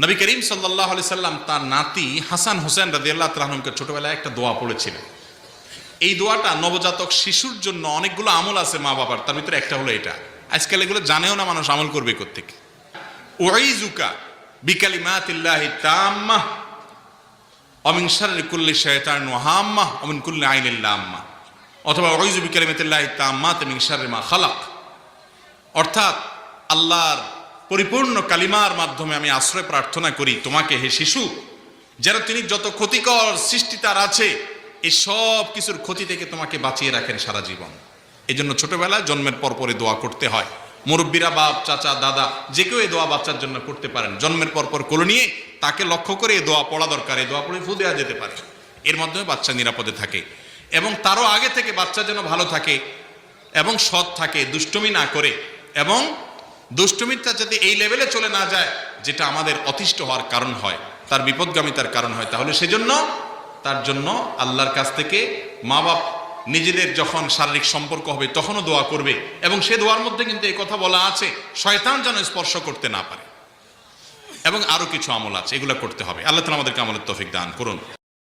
নবী করিম সাল্লাল্লাহু আলাইহি সাল্লাম তার নাতি হাসান হোসেন রাদিয়াল্লাহু তাআলা আনহুকে ছোটবেলায় একটা দোয়া পড়েছিলেন। এই দোয়াটা নবজাতক শিশুর জন্য অনেকগুলো আমল আছে মা বাবার, তার ভিতরে একটা হলো এটা। আজকাল এগুলো জানেও না মানুষ, আমল করবে কোত্থেকে। উইজুকা বিকালিমাতিল্লাহি তাম্মাহ ওয়া মিন শাররি কুল্লি শাইতানিন ওয়া হাম্মাহ ওয়া মিন কুল্লি আইনিন লাম্মাহ, অথবা উইজু বিকালিমাতিল্লাহি তাম্মাতি মিন শাররি মা খালাক। অর্থাৎ আল্লাহর পরিপূর্ণ কালিমার মাধ্যমে আমি আশ্রয় প্রার্থনা করি তোমাকে হে শিশু, যেন তিনি যত ক্ষতিকর সৃষ্টি তার আছে এই সব কিছুর ক্ষতি থেকে তোমাকে বাঁচিয়ে রাখেন সারা জীবন। এই জন্য ছোটবেলায় জন্মের পর পরে দোয়া করতে হয়। মুরব্বীরা, বাপ, চাচা, দাদা যে কেউ এই দোয়া বাচ্চার জন্য করতে পারেন। জন্মের পর পর কোলে নিয়ে তাকে লক্ষ্য করে এই দোয়া পড়া দরকার। এই দোয়া পড়ে ফু দেওয়া যেতে পারে, এর মাধ্যমে বাচ্চা নিরাপদে থাকে এবং তারও আগে থেকে বাচ্চা যেন ভালো থাকে এবং সৎ থাকে, দুষ্টুমি না করে, এবং দুষ্টুমিটা যাতে এই লেভেলে চলে না যায় যেটা আমাদের অতিষ্ঠ হওয়ার কারণ হয়, তার বিপদগামিতার কারণ হয়। তাহলে সেজন্য তার জন্য আল্লাহর কাছ থেকে মা বাপ নিজেদের যখন শারীরিক সম্পর্ক হবে তখনও দোয়া করবে, এবং সে দোয়ার মধ্যে কিন্তু এই কথা বলা আছে শয়তান যেন স্পর্শ করতে না পারে, এবং আরো কিছু আমল আছে, এগুলো করতে হবে। আল্লাহ তাআলা আমাদেরকে আমলের তৌফিক দান করুন।